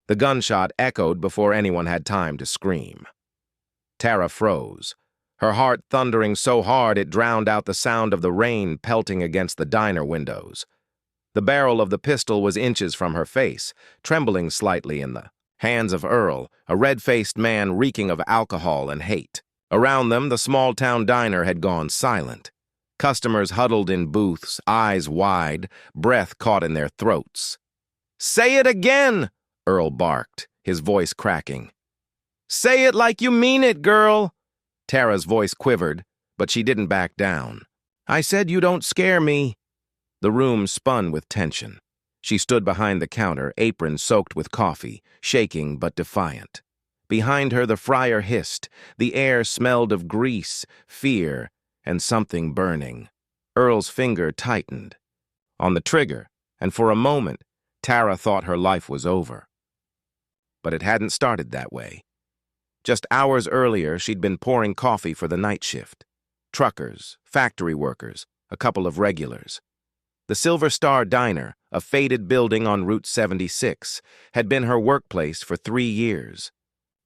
The gunshot echoed before anyone had time to scream. Tara froze, her heart thundering so hard it drowned out the sound of the rain pelting against the diner windows. The barrel of the pistol was inches from her face, trembling slightly in the hands of Earl, a red-faced man reeking of alcohol and hate. Around them, the small-town diner had gone silent. Customers huddled in booths, eyes wide, breath caught in their throats. "Say it again!" Earl barked, his voice cracking. "Say it like you mean it, girl!" Tara's voice quivered, but she didn't back down. "I said you don't scare me." The room spun with tension. She stood behind the counter, apron soaked with coffee, shaking but defiant. Behind her, the fryer hissed. The air smelled of grease, fear, and something burning. Earl's finger tightened on the trigger, and for a moment, Tara thought her life was over. But it hadn't started that way. Just hours earlier, she'd been pouring coffee for the night shift. Truckers, factory workers, a couple of regulars. The Silver Star Diner, a faded building on Route 76, had been her workplace for 3 years.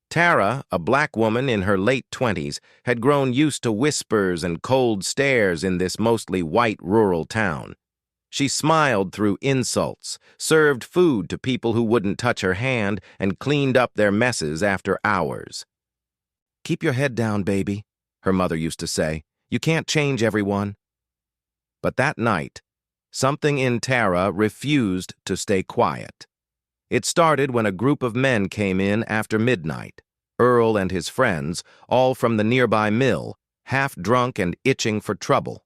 Tara, a black woman in her late 20s, had grown used to whispers and cold stares in this mostly white rural town. She smiled through insults, served food to people who wouldn't touch her hand, and cleaned up their messes after hours. "Keep your head down, baby," her mother used to say. "You can't change everyone." But that night, something in Tara refused to stay quiet. It started when a group of men came in after midnight, Earl and his friends, all from the nearby mill, half drunk and itching for trouble.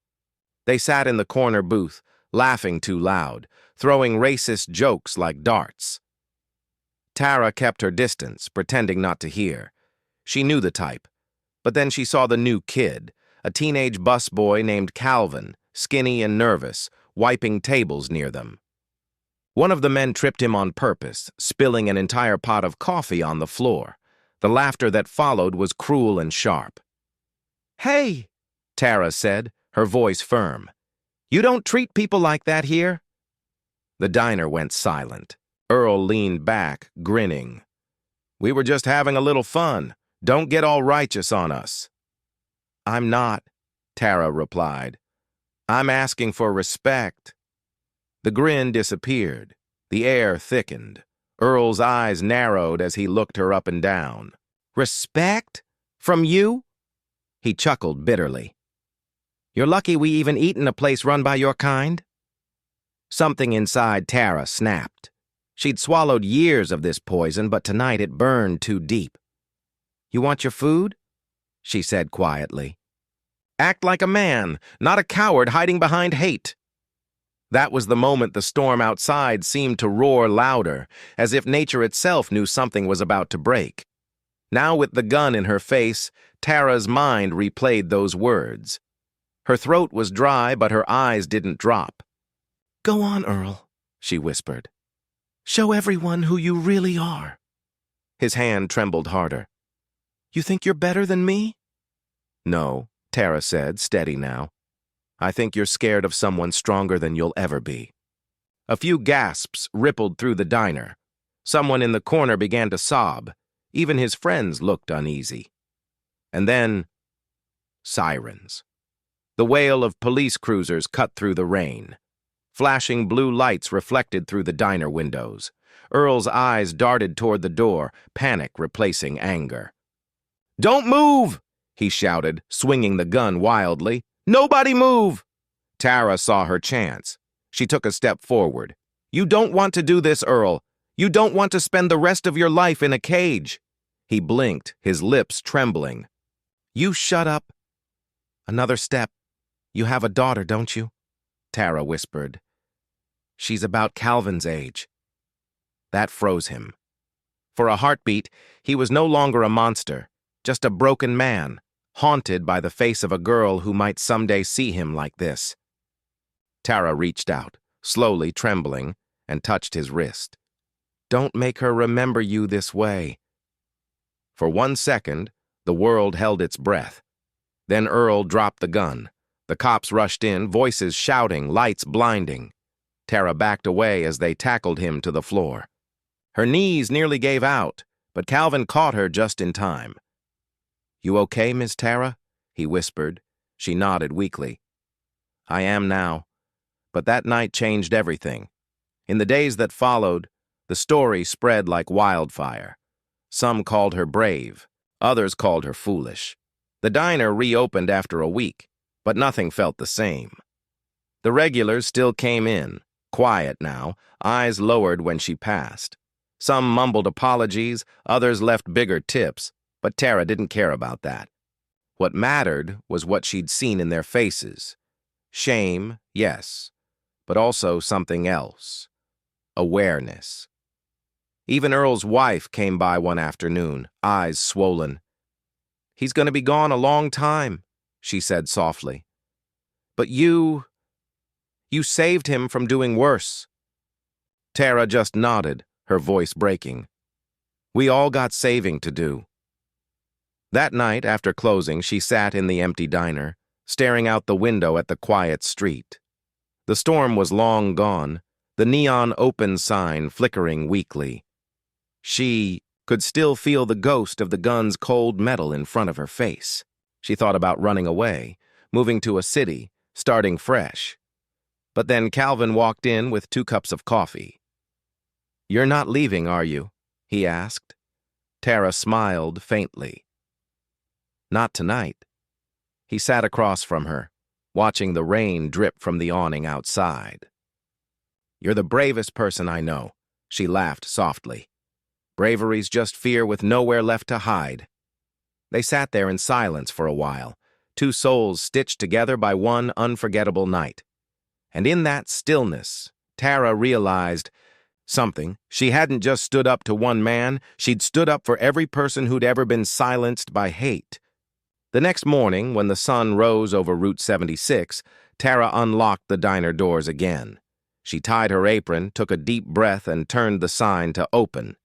They sat in the corner booth, laughing too loud, throwing racist jokes like darts. Tara kept her distance, pretending not to hear. She knew the type, but then she saw the new kid, a teenage busboy named Calvin, skinny and nervous, wiping tables near them. One of the men tripped him on purpose, spilling an entire pot of coffee on the floor. The laughter that followed was cruel and sharp. "Hey," Tara said, her voice firm. "You don't treat people like that here." The diner went silent. Earl leaned back, grinning. "We were just having a little fun. Don't get all righteous on us." "I'm not," Tara replied. "I'm asking for respect." The grin disappeared. The air thickened. Earl's eyes narrowed as he looked her up and down. "Respect? From you?" He chuckled bitterly. "You're lucky we even eat in a place run by your kind." Something inside Tara snapped. She'd swallowed years of this poison, but tonight it burned too deep. "You want your food?" she said quietly. "Act like a man, not a coward hiding behind hate." That was the moment the storm outside seemed to roar louder, as if nature itself knew something was about to break. Now with the gun in her face, Tara's mind replayed those words. Her throat was dry, but her eyes didn't drop. "Go on, Earl," she whispered. "Show everyone who you really are." His hand trembled harder. "You think you're better than me?" "No," Tara said, steady now. "I think you're scared of someone stronger than you'll ever be." A few gasps rippled through the diner. Someone in the corner began to sob. Even his friends looked uneasy. And then, sirens. The wail of police cruisers cut through the rain. Flashing blue lights reflected through the diner windows. Earl's eyes darted toward the door, panic replacing anger. "Don't move!" he shouted, swinging the gun wildly. "Nobody move!" Tara saw her chance. She took a step forward. "You don't want to do this, Earl. You don't want to spend the rest of your life in a cage." He blinked, his lips trembling. "You shut up." "Another step. You have a daughter, don't you?" Tara whispered. "She's about Calvin's age." That froze him. For a heartbeat, he was no longer a monster, just a broken man, haunted by the face of a girl who might someday see him like this. Tara reached out, slowly trembling, and touched his wrist. "Don't make her remember you this way." For 1 second, the world held its breath. Then Earl dropped the gun. The cops rushed in, voices shouting, lights blinding. Tara backed away as they tackled him to the floor. Her knees nearly gave out, but Calvin caught her just in time. "You okay, Miss Tara?" he whispered. She nodded weakly. "I am now. But that night changed everything. In the days that followed, the story spread like wildfire. Some called her brave, others called her foolish. The diner reopened after a week, but nothing felt the same. The regulars still came in, quiet now, eyes lowered when she passed. Some mumbled apologies, others left bigger tips, but Tara didn't care about that. What mattered was what she'd seen in their faces. Shame, yes, but also something else. Awareness. Even Earl's wife came by one afternoon, eyes swollen. "He's going to be gone a long time," she said softly. "But you saved him from doing worse." Tara just nodded, her voice breaking. "We all got saving to do." That night, after closing, she sat in the empty diner, staring out the window at the quiet street. The storm was long gone, the neon open sign flickering weakly. She could still feel the ghost of the gun's cold metal in front of her face. She thought about running away, moving to a city, starting fresh. But then Calvin walked in with 2 cups of coffee. "You're not leaving, are you?" he asked. Tara smiled faintly. "Not tonight." He sat across from her, watching the rain drip from the awning outside. "You're the bravest person I know," she laughed softly. "Bravery's just fear with nowhere left to hide." They sat there in silence for a while, 2 souls stitched together by one unforgettable night. And in that stillness, Tara realized something. She hadn't just stood up to one man, she'd stood up for every person who'd ever been silenced by hate. The next morning, when the sun rose over Route 76, Tara unlocked the diner doors again. She tied her apron, took a deep breath, and turned the sign to open.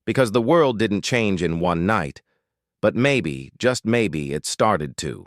Because the world didn't change in one night, but maybe, just maybe, it started to.